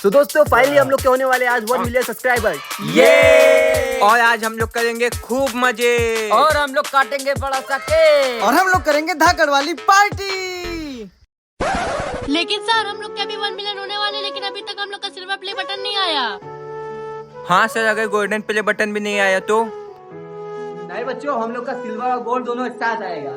तो दोस्तों फाइनली हम लोग के होने वाले आज 1 मिलियन सब्सक्राइबर। ये और आज हम लोग करेंगे खूब मजे और हम लोग काटेंगे बड़ा सा केक और हम लोग करेंगे धाकड़ वाली पार्टी। लेकिन सर हम लोग के अभी 1 मिलियन होने वाले, लेकिन अभी तक हम लोग का सिल्वर प्ले बटन नहीं आया। हाँ सर, अगर गोल्डन प्ले बटन भी नहीं आया तो नहीं बच्चों, हम लोग का सिल्वर और गोल्ड दोनों एक साथ आएगा।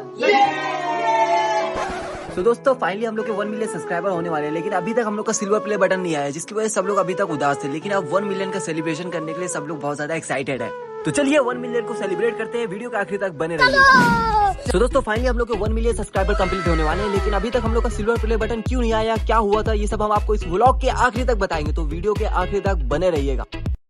तो दोस्तों फाइनली हम लोग के 1 मिलियन सब्सक्राइबर होने वाले हैं, लेकिन अभी तक हम लोग का सिल्वर प्ले बटन नहीं आया, जिसकी वजह से सब लोग अभी तक उदास थे। लेकिन अब 1 मिलियन का सेलिब्रेशन करने के लिए सब लोग बहुत ज्यादा एक्साइटेड है। तो चलिए 1 मिलियन को सेलिब्रेट करते हैं, वीडियो के आखिर तक बने रहिए। तो दोस्तों फाइनली हम लोग के 1 मिलियन सब्सक्राइबर कंप्लीट होने वाले हैं, लेकिन अभी तक हम लोग का सिल्वर प्ले बटन क्यों नहीं आया, क्या हुआ था, ये सब हम आपको इस व्लॉग के आखिरी तक बताएंगे। तो वीडियो के आखिरी तक बने रहिएगा।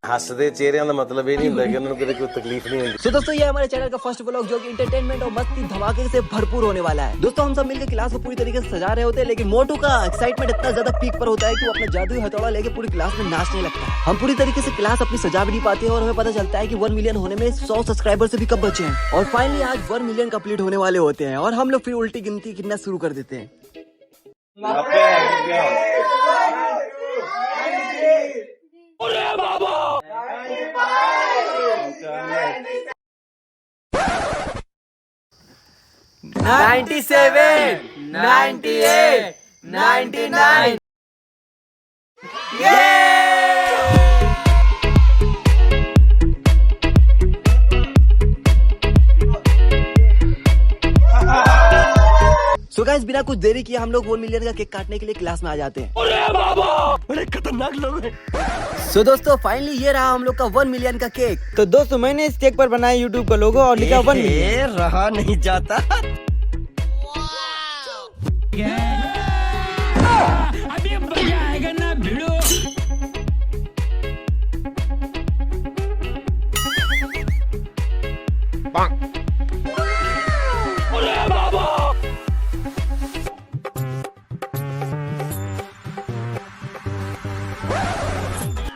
हंसदे चेहरे का मतलब ये नहीं होता कि उनको कोई तकलीफ नहीं होगी। तो दोस्तों ये हमारे चैनल का फर्स्ट व्लॉग जो कि एंटरटेनमेंट और मस्ती धमाके से भरपूर होने वाला है। दोस्तों हम सब मिलकर क्लास को पूरी तरीके से सजा रहे होते हैं, लेकिन मोटू का एक्साइटमेंट इतना ज्यादा पीक पर होता है कि वो अपना जादुई हथौड़ा लेके पूरी क्लास में नाचने लगता है। हम पूरी तरीके से क्लास अपनी सजा भी नहीं पाते हैं और हमें पता चलता है कि 1 मिलियन होने में 100 सब्सक्राइबर से भी कम बचे हैं। और फाइनली आज 1 मिलियन कंप्लीट होने वाले होते हैं और हम लोग फिर उल्टी गिनती गिनना शुरू कर देते हैं। नाइन्टी 98 99 सो गाइस बिना कुछ देरी किए हम लोग 1 मिलियन का केक काटने के लिए क्लास में आ जाते हैं। बड़े खतरनाक लोग हैं। सो दोस्तों फाइनली ये रहा हम लोग का 1 मिलियन का केक। तो दोस्तों मैंने इस केक पर बनाया यूट्यूब का लोगो और लिखा 1 मिलियन। रहा नहीं जाता। अभी मजा आएगा ना भिड़ो।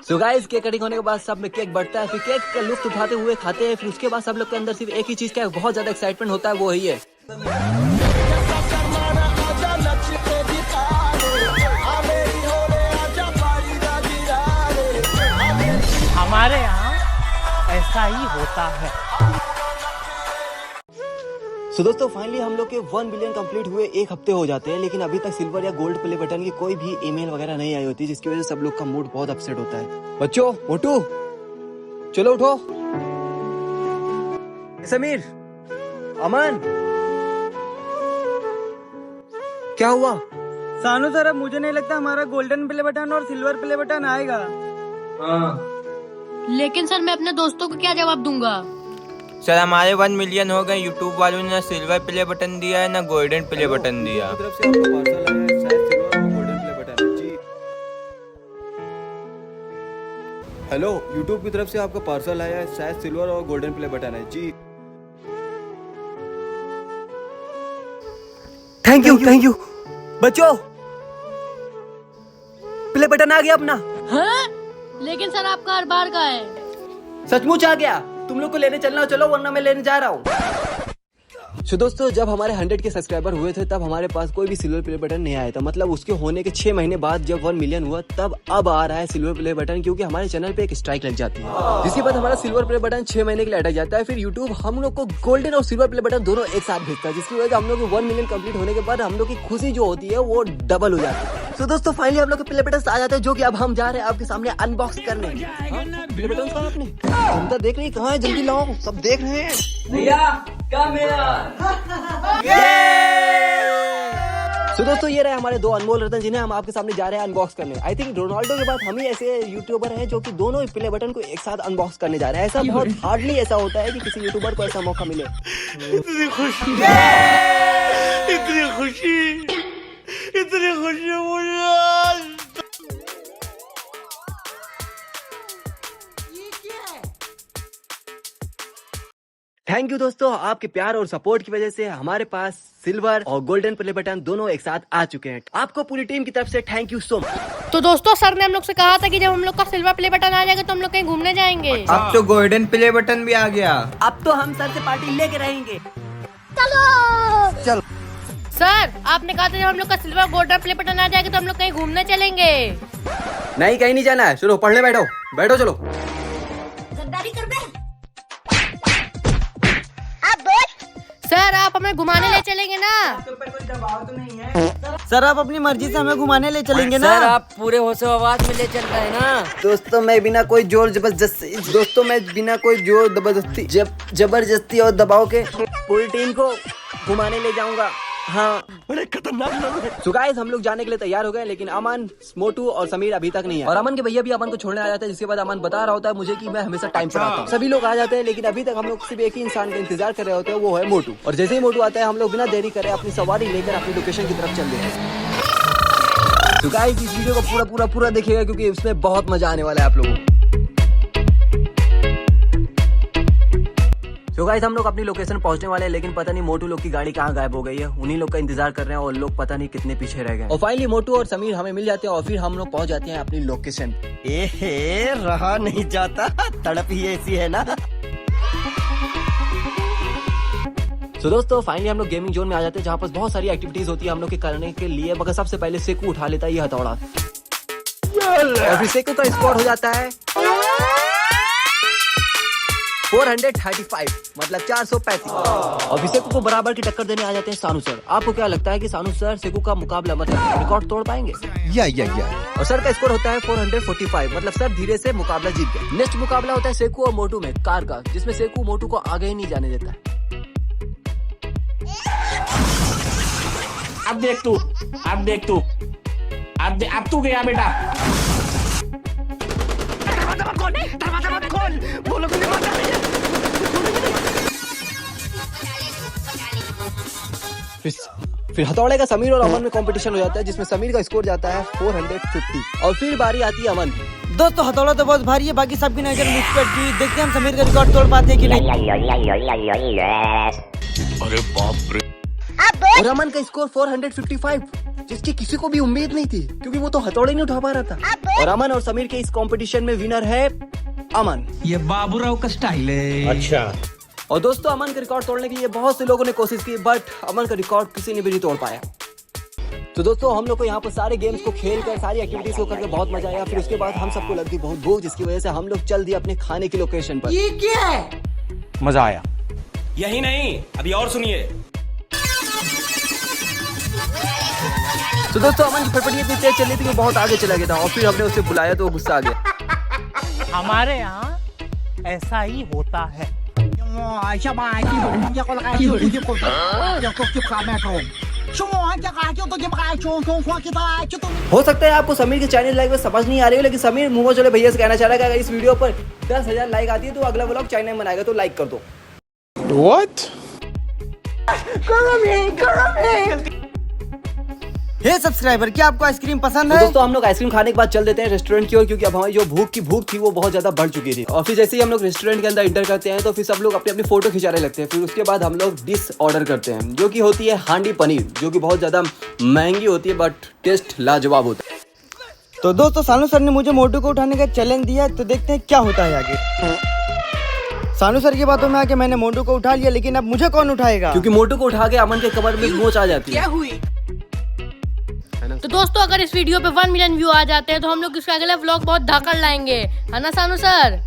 सो गाइस केक कटिंग होने के बाद सब में केक बढ़ता है, फिर केक का लुत्फ उठाते हुए खाते हैं। फिर उसके बाद सब लोग के अंदर सिर्फ एक ही चीज का बहुत ज्यादा एक्साइटमेंट होता है, वो ही है हमारे यहाँ ऐसा ही होता है। सो दोस्तों फाइनली हम लोग के 1 बिलियन कंप्लीट हुए 1 हफ्ते हो जाते हैं, लेकिन अभी तक सिल्वर या गोल्ड प्ले बटन की कोई भी ईमेल वगैरह नहीं आई होती, जिसकी वजह से सब लोग का मूड बहुत अपसेट होता है। बच्चों मोटू चलो उठो। समीर, अमन, क्या हुआ? सानू सर अब मुझे नहीं लगता हमारा गोल्डन प्ले बटन और सिल्वर प्ले बटन आएगा। लेकिन सर मैं अपने दोस्तों को क्या जवाब दूंगा? सर हमारे 1 मिलियन हो गए, यूट्यूब वालों ने ना सिल्वर प्ले बटन दिया है ना गोल्डन प्ले बटन दिया। हेलो, यूट्यूब की तरफ से आपका पार्सल आया है, शायद सिल्वर और गोल्डन प्ले बटन है जी। थैंक यू बच्चों, प्ले बटन आ गया अपना। हाँ? लेकिन सर आपका हर बार का है। सचमुच आ गया? तुम लोग को लेने चलना हो चलो, वरना मैं लेने जा रहा हूँ। सो दोस्तों जब हमारे 100 के सब्सक्राइबर हुए थे तब हमारे पास कोई भी सिल्वर प्ले बटन नहीं आया था। मतलब उसके होने के 6 महीने बाद जब 1 मिलियन हुआ तब अब आ रहा है सिल्वर प्ले बटन, क्योंकि हमारे चैनल पे एक स्ट्राइक लग जाती है, जिसके बाद हमारा सिल्वर प्ले बटन 6 महीने के लिए अटक जाता है। फिर यूट्यूब हम लोग को गोल्डन और सिल्वर प्ले बटन दोनों एक साथ भेजता है, जिसकी वजह से हम लोग 1 मिलियन कंप्लीट होने के बाद हम लोग की खुशी जो होती है वो डबल हो जाती है। तो दोस्तों फाइनली हम लोग के प्ले बटन आ जाते हैं, जो कि अब हम जा रहे हैं आपके सामने अनबॉक्स करने। प्ले बटन कहाँ आपने? हम तो देख रहे हैं कहाँ है, जल्दी लाओ, सब देख रहे हैं। तो दोस्तों ये रहे हमारे 2 अनमोल रतन, जिन्हें हम आपके सामने जा रहे हैं अनबॉक्स करने। आई थिंक रोनाल्डो के बाद हम ही ऐसे यूट्यूबर हैं जो कि दोनों ही प्ले बटन को एक साथ अनबॉक्स करने जा रहे हैं। ऐसा बहुत हार्डली ऐसा होता है कि किसी यूट्यूबर को ऐसा मौका मिले। इतनी खुशी मुझे। थैंक यू दोस्तों, आपके प्यार और सपोर्ट की वजह से हमारे पास सिल्वर और गोल्डन प्ले बटन दोनों एक साथ आ चुके हैं। आपको पूरी टीम की तरफ से थैंक यू सो मच। तो दोस्तों सर ने हम लोग से कहा था कि जब हम लोग का सिल्वर प्ले बटन आ जाएगा तो हम लोग कहीं घूमने जाएंगे। अब तो गोल्डन प्ले बटन भी आ गया। अब तो हम सर से पार्टी लेके रहेंगे। चलो सर, आपने कहा था जब हम लोग का सिल्वर गोल्डन प्ले बटन आ जाएगा तो हम लोग कहीं घूमने चलेंगे। नहीं कहीं नहीं जाना है, चलो पढ़ने बैठो, बैठो चलो। सर आप हमें घुमाने ले चलेंगे ना? सर आप अपनी मर्जी से हमें घुमाने ले चलेंगे ना? सर आप पूरे होशो आवाज में ले चल रहे हैं ना? दोस्तों मैं बिना कोई जोर जबरदस्ती और दबाव के पूरी टीम को घुमाने ले जाऊंगा। हाँ, बड़े खतरनाक। सो गाइस हम लोग जाने के लिए तैयार हो गए, लेकिन अमन, मोटू और समीर अभी तक नहीं है। और अमन के भैया भी अमन को छोड़ने आ जाते हैं, जिसके बाद अमन बता रहा होता है मुझे कि मैं हमेशा टाइम पर आता हूँ। सभी लोग आ जाते हैं, लेकिन अभी तक हम लोग सिर्फ एक ही इंसान का इंतजार कर रहे होते हैं, वो है मोटू। और जैसे ही मोटू आता है हम लोग बिना देरी करे अपनी सवारी लेकर अपनी लोकेशन की तरफ चल देते हैं। तो गाइस इस वीडियो को पूरा देखिएगा, क्योंकि उसमें बहुत मजा आने वाला है आप लोगों को। तो गाइस हम लोग अपनी लोकेशन पहुंचने वाले हैं, लेकिन पता नहीं मोटू लोग की गाड़ी कहाँ गायब हो गई है। उन्हीं लोग का इंतजार कर रहे हैं और लोग पता नहीं कितने पीछे रह गए। और फाइनली मोटू और समीर हमें मिल जाते हैं और फिर हम लोग पहुंच जाते हैं अपनी लोकेशन। रहा नहीं जाता, तड़प ही ऐसी है ना। तो दोस्तों फाइनली हम लोग गेमिंग जोन में आ जाते हैं, जहाँ पर बहुत सारी एक्टिविटीज होती है हम लोग के करने के लिए। मगर सबसे पहले सेकू उठा लेता है ये हथौड़ा, और फिर सेकू का स्कोर हो जाता है 435, मतलब 435। और फिर सेकू को बराबर की टक्कर देने आ जाते हैं सानू सर। आपको क्या लगता है कि सानू सर सेकू का मुकाबला मतलब रिकॉर्ड तोड़ पाएंगे? और सर का स्कोर होता है 445, मतलब सर धीरे से मुकाबला जीत गए। नेक्स्ट मुकाबला होता है सेकू और मोटू में कार का, जिसमें सेकू मोटू को आगे ही नहीं जाने देता है। अब देख तू अब तू गया बेटा। फिर हथौड़े का समीर और अमन में कंपटीशन हो जाता है, जिसमें समीर का स्कोर जाता है 450। और फिर बारी आती है अमन की। दोस्तों हथौड़ा तो बहुत भारी है, बाकी सबकी नजर मुझ पर थी। देखते हैं हम समीर का रिकॉर्ड तोड़ पाते हैं कि नहीं। अरे बाप रे। और अमन का स्कोर 455, जिसकी किसी को भी उम्मीद नहीं थी, क्योंकि वो तो हथौड़े नहीं उठा पा रहा था। और अमन और समीर के इस कंपटीशन में विनर है अमन। ये बाबूराव का स्टाइल है। अच्छा। और दोस्तों अमन का रिकॉर्ड तोड़ने के लिए बहुत से लोगों ने कोशिश की, बट अमन का रिकॉर्ड किसी ने भी नहीं तोड़ पाया। तो दोस्तों हम लोग को यहाँ पर सारे गेम्स को खेल कर, सारी एक्टिविटीज को करके बहुत मजा आया। फिर उसके बाद हम सबको लग गई बहुत भूख, जिसकी वजह से हम लोग चल दिए अपने खाने की लोकेशन पर। ये क्या है? मजा आया। यही नहीं, अभी और सुनिए। तो दोस्तों अमन की फटफटी इतनी तेज चल रही थी कि बहुत आगे चला गया था, और फिर हमने उसे बुलाया तो गुस्सा आ गया। हमारे यहाँ ऐसा ही होता है। हो सकता है आपको समीर के चाइनीज लाइक में समझ नहीं आ रही हो, लेकिन समीर मुंह चले भैया से कहना चाह रहा है कि अगर इस वीडियो पर 10,000 लाइक आती है तो अगला व्लॉग चाइना में बनाएगा, तो लाइक कर दो। What? हे सब्सक्राइबर, क्या आपको आइसक्रीम पसंद तो है? दोस्तों हम लोग आइसक्रीम खाने के बाद चल देते हैं रेस्टोरेंट की ओर, क्योंकि अब हमारी जो भूख थी वो बहुत ज्यादा बढ़ चुकी थी। और फिर जैसे ही हम लोग रेस्टोरेंट के अंदर इंटर करते हैं तो फिर सब लोग अपनी अपनी फोटो खिंचाने लगते हैं। फिर उसके बाद हम लोग डिश ऑर्डर करते हैं, जो कि होती है हांडी पनीर, जो कि बहुत ज्यादा महंगी होती है, बट टेस्ट लाजवाब होता है। तो दोस्तों सानू सर ने मुझे मोटू को उठाने का चैलेंज दिया, तो देखते हैं क्या होता है आगे। सानू सर की बातों में आके मैंने मोटू को उठा लिया, लेकिन अब मुझे कौन उठाएगा? क्योंकि मोटू को उठा के अमन के कमर में मोच आ जाती है। तो दोस्तों अगर इस वीडियो पे 1 मिलियन व्यू आ जाते हैं तो हम लोग इसका अगला व्लॉग बहुत धाकड़ लाएंगे, है ना सानू सर?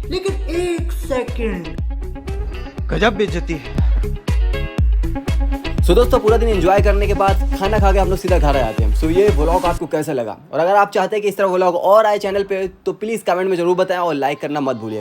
लेकिन एक सेकंड, गजब बेइज्जती है। सो दोस्तों पूरा दिन एंजॉय करने के बाद खाना खा के हम लोग सीधा घर आ जाते हैं। सो ये व्लॉग आपको कैसा लगा, और अगर आप चाहते हैं कि इस तरह व्लॉग और आए चैनल पे तो प्लीज कमेंट में जरूर बताएं और लाइक करना मत भूलिए।